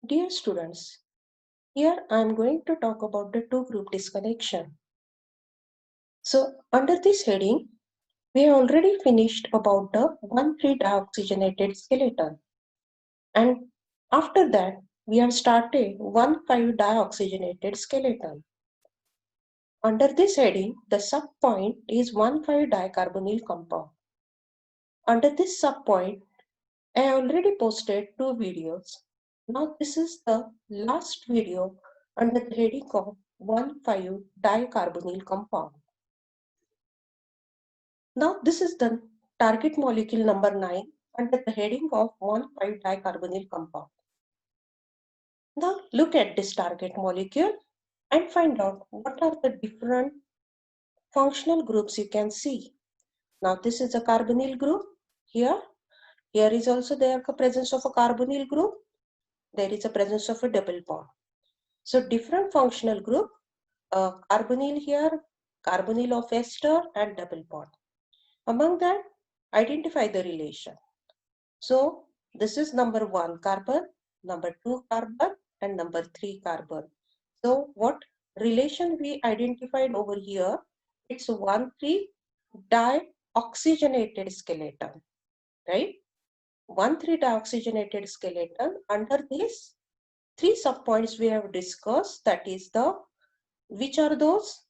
Dear students, here I am going to talk about the two-group disconnection. So, under this heading, we have already finished about the 1,3-dioxygenated skeleton. And after that, we have started 1,5-dioxygenated skeleton. Under this heading, the subpoint is 1,5-dicarbonyl compound. Under this subpoint, I already posted two videos. Now this is the last video under the heading of 1,5-dicarbonyl compound. Now this is the target molecule number 9 under the heading of 1,5-dicarbonyl compound. Now look at this target molecule and find out what are the different functional groups you can see. Now this is a carbonyl group here. Here is also there presence of a carbonyl group. There is a presence of a double bond. So different functional group, carbonyl here, carbonyl of ester and double bond. Among that, identify the relation. So this is number 1 carbon, number 2 carbon and number 3 carbon. So what relation we identified over here? It's 1,3-dioxygenated skeleton, right? 1,3-dioxygenated skeleton. Under this, three subpoints we have discussed, that is which are those?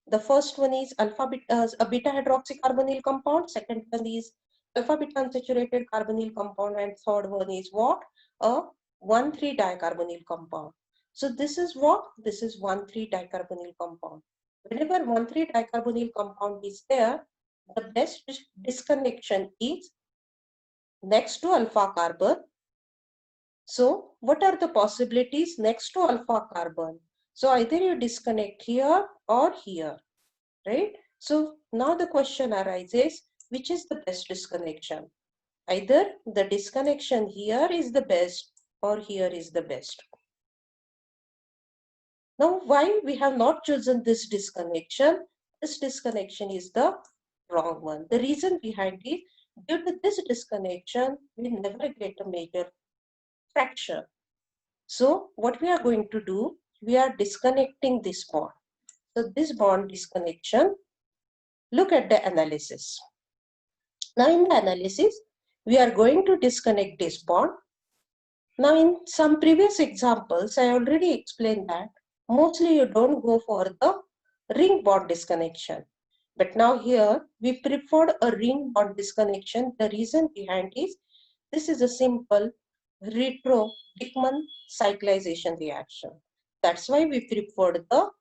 The first one is a beta hydroxycarbonyl compound, second one is alpha beta unsaturated carbonyl compound, and third one is what? A 1,3-dicarbonyl compound. So this is what? This is 1,3-dicarbonyl compound. Whenever 1,3-dicarbonyl compound is there, the best disconnection is next to alpha carbon. So what are the possibilities next to alpha carbon? So either you disconnect here or here, right? So now the question arises, which is the best disconnection? Either the disconnection here is the best or here is the best. Now why we have not chosen this disconnection? This disconnection is the wrong one. The reason behind it, due to this disconnection, we never get a major fracture. So what we are going to do, we are disconnecting this bond. So this bond disconnection, look at the analysis. Now in the analysis, we are going to disconnect this bond. Now in some previous examples, I already explained that mostly you don't go for the ring bond disconnection. But now here, we preferred a ring bond disconnection. The reason behind is, this is a simple retro-Dickmann cyclization reaction. That's why we preferred the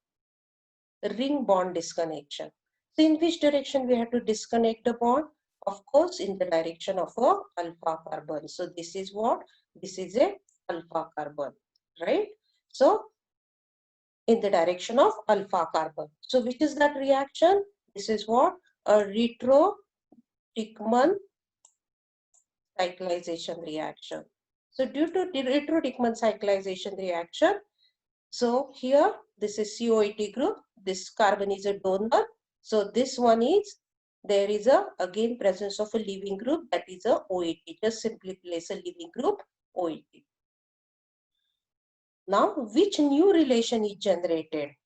ring bond disconnection. So in which direction we have to disconnect the bond? Of course, in the direction of a alpha carbon. So this is what? This is a alpha carbon, right? So in the direction of alpha carbon. So which is that reaction? This is what? A retro-Dickmann cyclization reaction. So due to the retro-Dickmann cyclization reaction, so here this is COET group, this carbon is a donor. So this one is, there is a again presence of a leaving group, that is a OET. Just simply place a leaving group OET. Now which new relation is generated?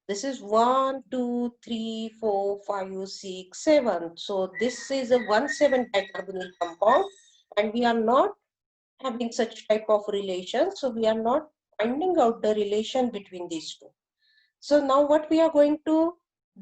This is 1, 2, 3, 4, 5, 6, 7. So this is a 1,7-dicarbonyl compound, and we are not having such type of relation. So we are not finding out the relation between these two. So now what we are going to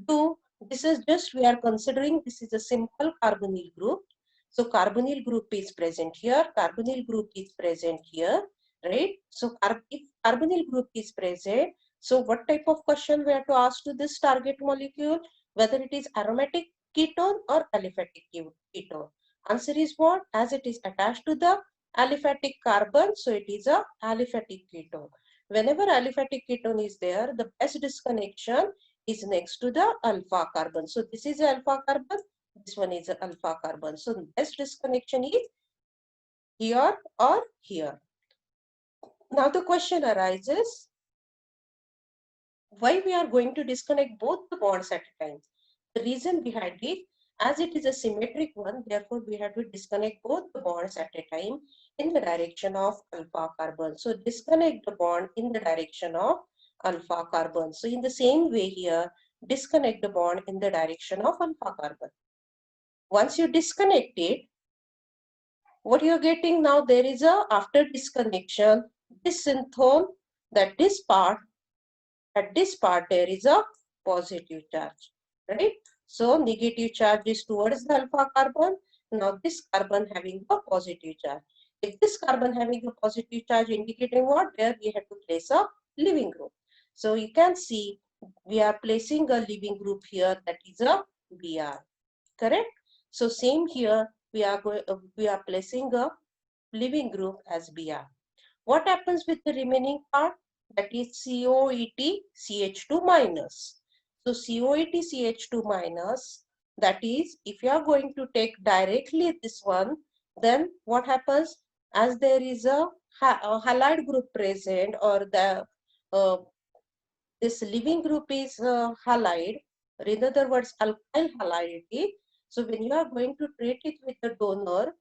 do, this is just, we are considering this is a simple carbonyl group. So carbonyl group is present here, carbonyl group is present here, right? So if carbonyl group is present, so what type of question we have to ask to this target molecule? Whether it is aromatic ketone or aliphatic ketone. Answer is what? As it is attached to the aliphatic carbon, so it is a aliphatic ketone. Whenever aliphatic ketone is there, the best disconnection is next to the alpha carbon. So this is alpha carbon, this one is alpha carbon. So the best disconnection is here or here. Now the question arises, why we are going to disconnect both the bonds at a time? The reason behind it, As it is a symmetric one, therefore we have to disconnect both the bonds at a time in the direction of alpha carbon. So disconnect the bond in the direction of alpha carbon. So in the same way here, disconnect the bond in the direction of alpha carbon. Once you disconnect it, what you're getting now, there is a, after disconnection, this synthone, that this part, at this part there is a positive charge, right? So negative charge is towards the alpha carbon. Now this carbon having a positive charge. If this carbon having a positive charge indicating what? There we have to place a leaving group. So you can see we are placing a leaving group here, that is a Br, correct? So same here, we are placing a leaving group as Br. What happens with the remaining part? That is COET CH2 minus. So COET CH2 minus, that is, if you are going to take directly this one, then what happens? As there is a halide group present, or the this leaving group is halide, or in other words, alkyl halidity. So when you are going to treat it with the donor,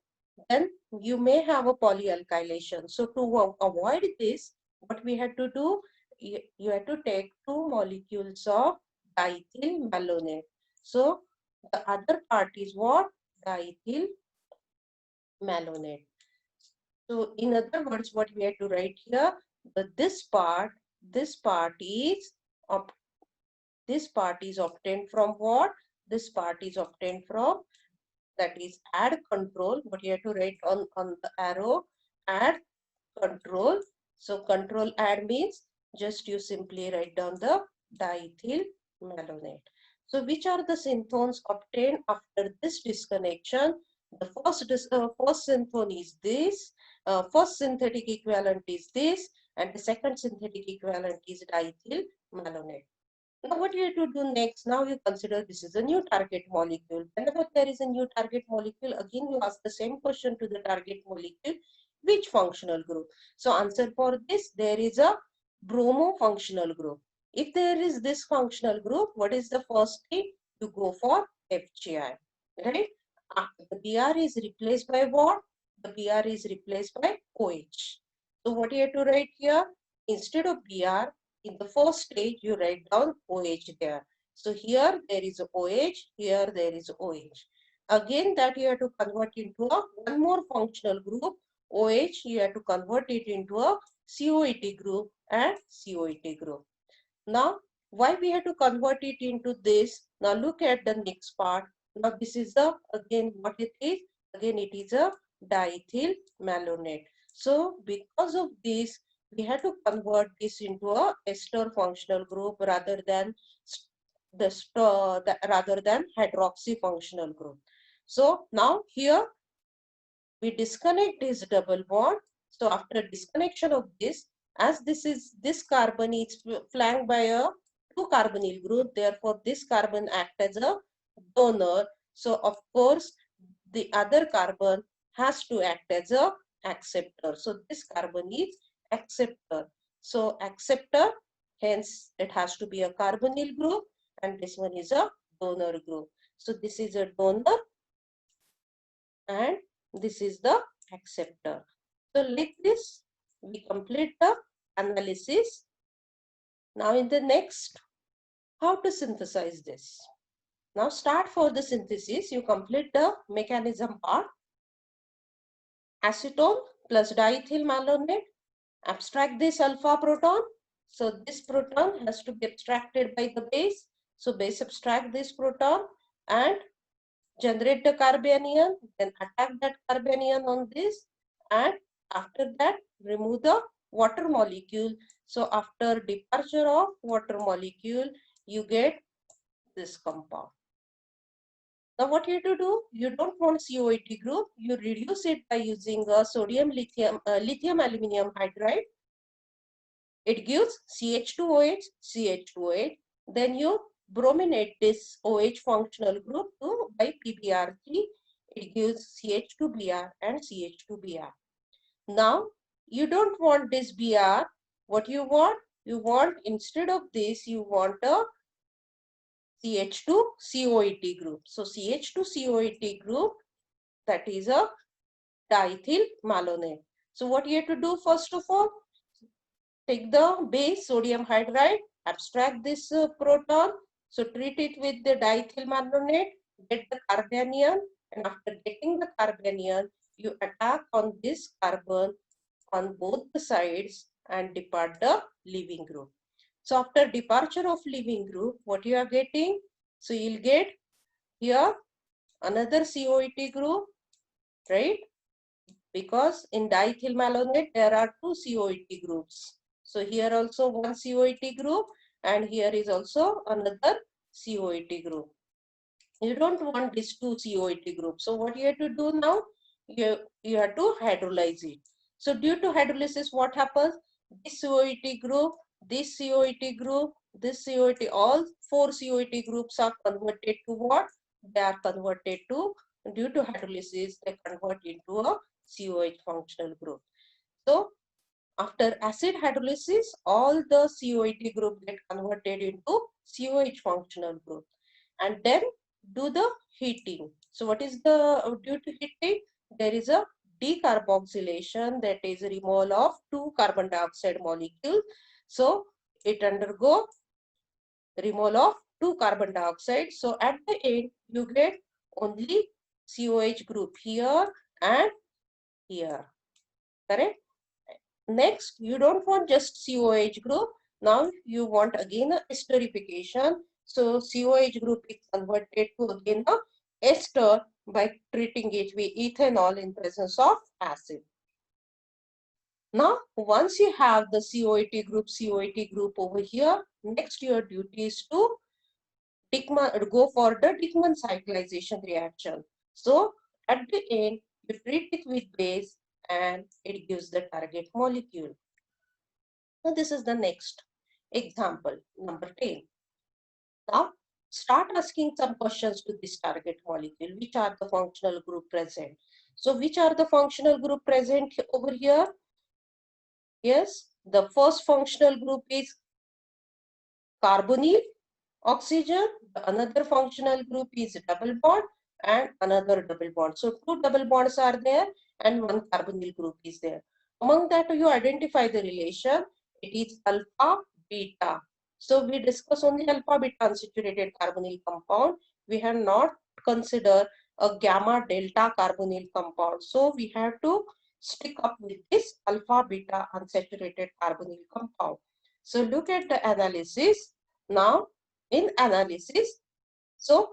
then you may have a polyalkylation. So to avoid this, what we had to do, you have to take 2 molecules of diethyl malonate. So the other part is what? Diethyl malonate. So in other words, what we have to write here, this part is of this part is obtained from what? This part is obtained from, that is add control. What you have to write on the arrow, add control. So control add means just you simply write down the diethyl malonate. So which are the synthones obtained after this disconnection? The first synthone is this, first synthetic equivalent is this, and the second synthetic equivalent is diethyl malonate. Now what you have to do next, now you consider this is a new target molecule. Whenever there is a new target molecule, again you ask the same question to the target molecule, which functional group? So answer for this, there is a bromo functional group. If there is this functional group, what is the first thing? You go for FGI, right? The Br is replaced by what? The Br is replaced by OH. So what you have to write here? Instead of Br, in the first stage, you write down OH there. So here there is OH, here there is OH. Again, that you have to convert into a one more functional group, OH, you have to convert it into a COET group and COET group. Now, why we have to convert it into this? Now look at the next part. Now this is the, again what it is? Again it is a diethyl malonate. So because of this, we have to convert this into a ester functional group rather than hydroxy functional group. So now here we disconnect this double bond. So after disconnection of this, as this carbon is flanked by a 2 carbonyl group, therefore this carbon acts as a donor. So of course the other carbon has to act as a acceptor. So this carbon is acceptor. So acceptor, hence it has to be a carbonyl group, and this one is a donor group. So this is a donor and this is the acceptor. So like this, we complete the analysis. Now in the next, how to synthesize this? Now start for the synthesis, you complete the mechanism part. Acetone plus diethyl malonate, abstract this alpha proton. So this proton has to be abstracted by the base. So base abstract this proton and generate the carbanion, then attack that carbanion on this, and after that remove the water molecule. So after departure of water molecule, you get this compound. Now what you have to do, you don't want COET group, you reduce it by using a sodium lithium aluminum hydride. It gives CH2OH, CH2OH. Then you brominate this OH functional group to by PBr3. It gives CH2Br and CH2Br. Now, you don't want this Br. What you want? You want, instead of this, you want a CH2COET group. So CH2COET group, that is a diethyl malonate. So what you have to do first of all, take the base sodium hydride, abstract this proton, so treat it with the diethyl malonate, get the carbanion, and after getting the carbanion, you attack on this carbon on both the sides and depart the leaving group. So after departure of leaving group, what you are getting? So you'll get here another COET group, right? Because in diethyl malonate, there are two COET groups. So here also one COET group and here is also another COET group. You don't want these two COET groups. So what you have to do now? You have to hydrolyze it. So due to hydrolysis, what happens? This COET group, this COET group, this COET, all four COET groups are converted to what? They are converted to, due to hydrolysis, they convert into a COH functional group. So after acid hydrolysis, all the COET group get converted into COH functional group. And then do the heating. So what is the, due to heating, there is a decarboxylation, that is removal of two carbon dioxide molecules. So it undergo removal of two carbon dioxide. So at the end, you get only COH group here and here, correct? Next, you don't want just COH group. Now you want again a esterification. So COH group is converted to again a ester by treating it with ethanol in presence of acid. Now, once you have the COET group over here, next your duty is to go for the Dickmann cyclization reaction. So at the end, you treat it with base and it gives the target molecule. Now this is the next example, number 10. Now start asking some questions to this target molecule. Which are the functional group present? So which are the functional group present over here? Yes, the first functional group is carbonyl oxygen. Another functional group is double bond and another double bond. So two double bonds are there and one carbonyl group is there. Among that, you identify the relation. It is alpha beta. So we discuss only alpha beta unsaturated carbonyl compound. We have not considered a gamma delta carbonyl compound. So we have to stick up with this alpha beta unsaturated carbonyl compound. So look at the analysis. Now in analysis, so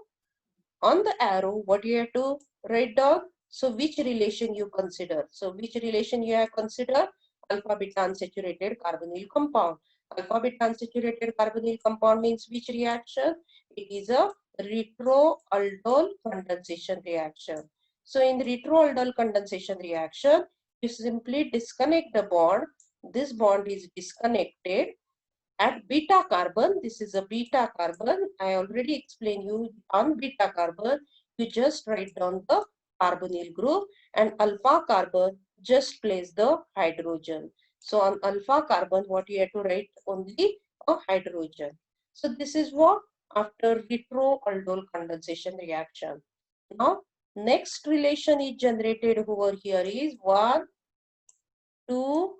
on the arrow, what you have to write down? So which relation you consider? So which relation you have considered? Alpha beta unsaturated carbonyl compound. Alpha beta unsaturated carbonyl compound means which reaction? It is a retroaldol condensation reaction. So in retroaldol condensation reaction, you simply disconnect the bond. This bond is disconnected. At beta carbon, this is a beta carbon. I already explained you on beta carbon, you just write down the carbonyl group, and alpha carbon just place the hydrogen. So on alpha carbon, what you have to write? Only a hydrogen. So this is what after retroaldol condensation reaction. Now next relation is generated over here is 1, 2,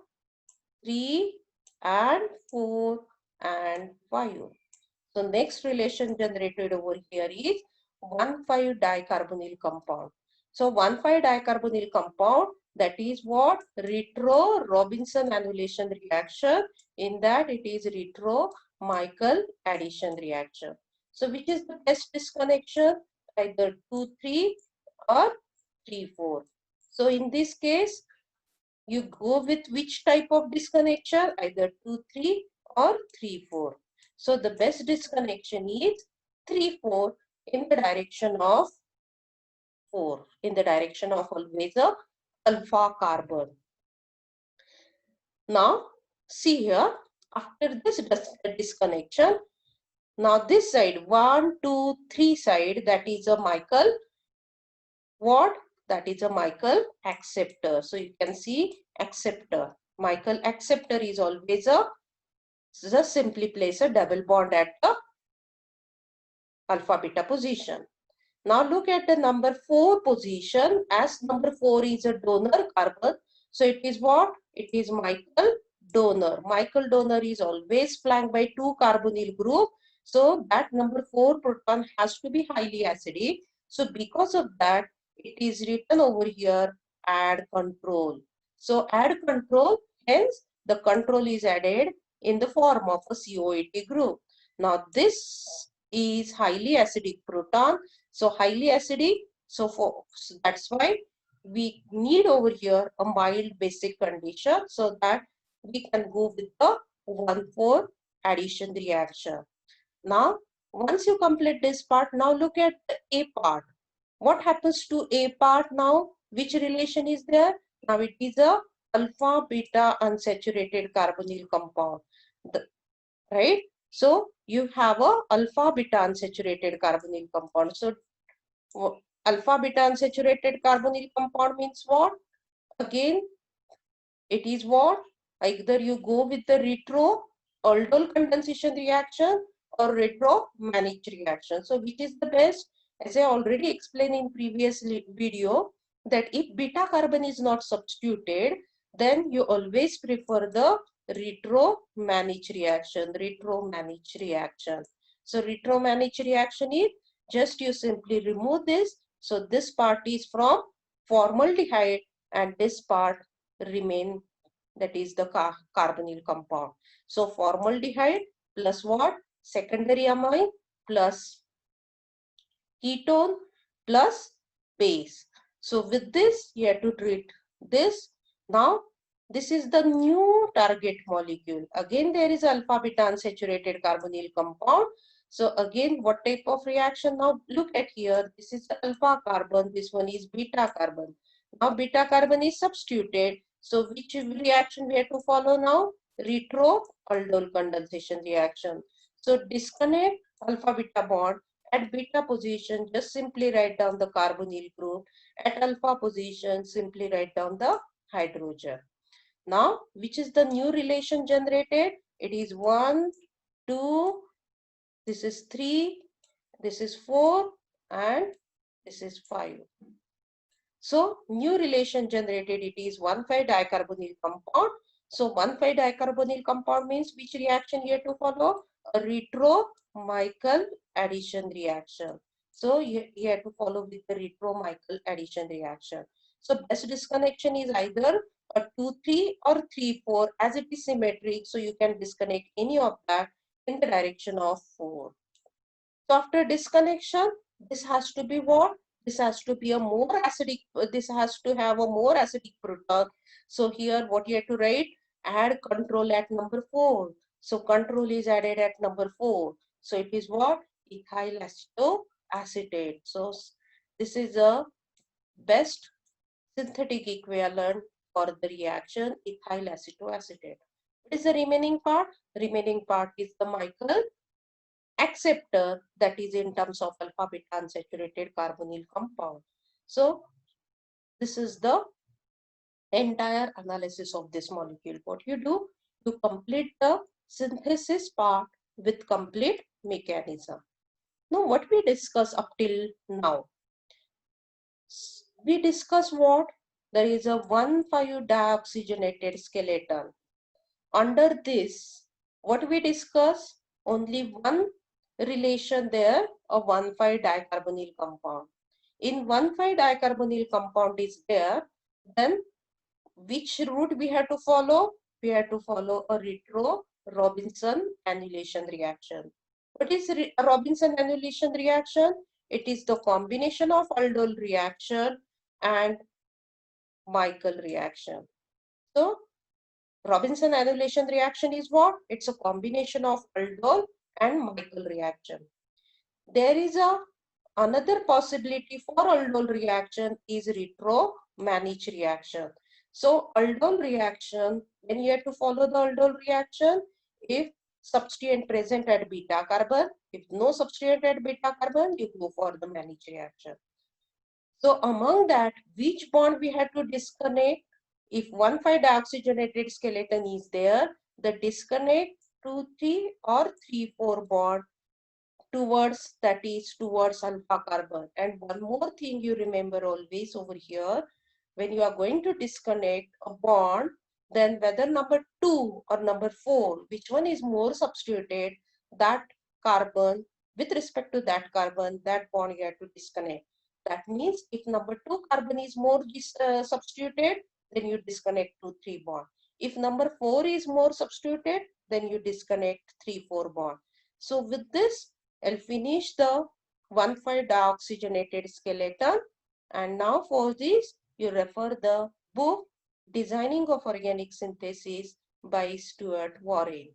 3 and 4 and 5. So next relation generated over here is 1,5-dicarbonyl compound. So 1,5-dicarbonyl compound, that is what? Retro-Robinson annulation reaction. In that it is retro-Michael addition reaction. So which is the best disconnection? Either 2,3 or 3,4. So in this case, you go with which type of disconnection? Either 2,3 or 3,4. So the best disconnection is 3,4 in the direction of 4, in the direction of always a alpha carbon. Now see here, after this disconnection, now this side 1, 2, 3 side, that is a Michael what? That is a Michael acceptor. So you can see acceptor. Michael acceptor is always a, just simply place a double bond at the alpha beta position. Now look at the number 4 position, as number 4 is a donor carbon. So it is what? It is Michael donor. Michael donor is always flanked by 2 carbonyl group. So that number 4 proton has to be highly acidic. So because of that, it is written over here, add control. So add control, hence the control is added in the form of a COAT group. Now this is highly acidic proton. So highly acidic, so that's why we need over here a mild basic condition so that we can go with the 1,4 addition reaction. Now, once you complete this part, now look at the A part. What happens to A part now? Which relation is there? Now it is a alpha beta unsaturated carbonyl compound, right? So you have a alpha beta unsaturated carbonyl compound. So alpha beta unsaturated carbonyl compound means what? Again, it is what? Either you go with the retro aldol condensation reaction or retro Mannich reaction. So which is the best? As I already explained in previous video, that if beta carbon is not substituted, then you always prefer the retro Mannich reaction. Retro Mannich reaction. So retro Mannich reaction is just you simply remove this. So this part is from formaldehyde and this part remain, that is the carbonyl compound. So formaldehyde plus what? Secondary amine plus ketone plus base. So with this you have to treat this. Now this is the new target molecule. Again there is alpha beta unsaturated carbonyl compound. So again what type of reaction? Now look at here, this is the alpha carbon, this one is beta carbon. Now beta carbon is substituted. So which reaction we have to follow now? Retro aldol condensation reaction. So disconnect alpha beta bond. At beta position, just simply write down the carbonyl group. At alpha position, simply write down the hydrogen. Now, which is the new relation generated? It is 1, 2, this is 3, this is 4, and this is 5. So, new relation generated, it is 1,5-dicarbonyl compound. So, 1,5-dicarbonyl compound means which reaction you have to follow? A retro-Michael addition reaction. So, you have to follow with the retro-Michael addition reaction. So, best disconnection is either a 2,3 or 3,4 as it is symmetric. So, you can disconnect any of that in the direction of 4. So, after disconnection, this has to be what? This has to be a more acidic, this has to have a more acidic proton. So here what you have to write? Add control at number 4. So control is added at number 4. So it is what? Ethyl acetoacetate. So this is a best synthetic equivalent for the reaction ethyl acetoacetate. What is the remaining part? Remaining part is the Michael acceptor, that is in terms of alpha beta unsaturated carbonyl compound. So this is the entire analysis of this molecule. What you do, you complete the synthesis part with complete mechanism. Now what we discuss up till now? We discuss what? There is a 1,5-dioxygenated skeleton. Under this, what we discuss? Only one relation there, a 1,5-dicarbonyl compound. In 1,5-dicarbonyl compound is there, then which route we have to follow? We have to follow a retro-Robinson annulation reaction. What is Robinson annulation reaction? It is the combination of aldol reaction and Michael reaction. So Robinson annulation reaction is what? It's a combination of aldol and Michael reaction. There is another possibility for aldol reaction is retro-Mannich reaction. So aldol reaction, when you have to follow the aldol reaction, if substituent present at beta carbon, if no substituent at beta carbon, you go for the Mannich reaction. So among that, which bond we have to disconnect? If 1,5-dioxygenated skeleton is there, the disconnect 2,3 or 3,4 bond towards, that is towards alpha carbon. And one more thing you remember always over here, when you are going to disconnect a bond, then whether number 2 or number 4, which one is more substituted, that carbon, with respect to that carbon, that bond you have to disconnect. That means if number 2 carbon is more substituted, then you disconnect 2,3 bond. If number 4 is more substituted, then you disconnect 3,4 bond. So with this, I'll finish the 1,5-dioxygenated skeleton. And now for this, you refer the book Designing of Organic Synthesis by Stuart Warren.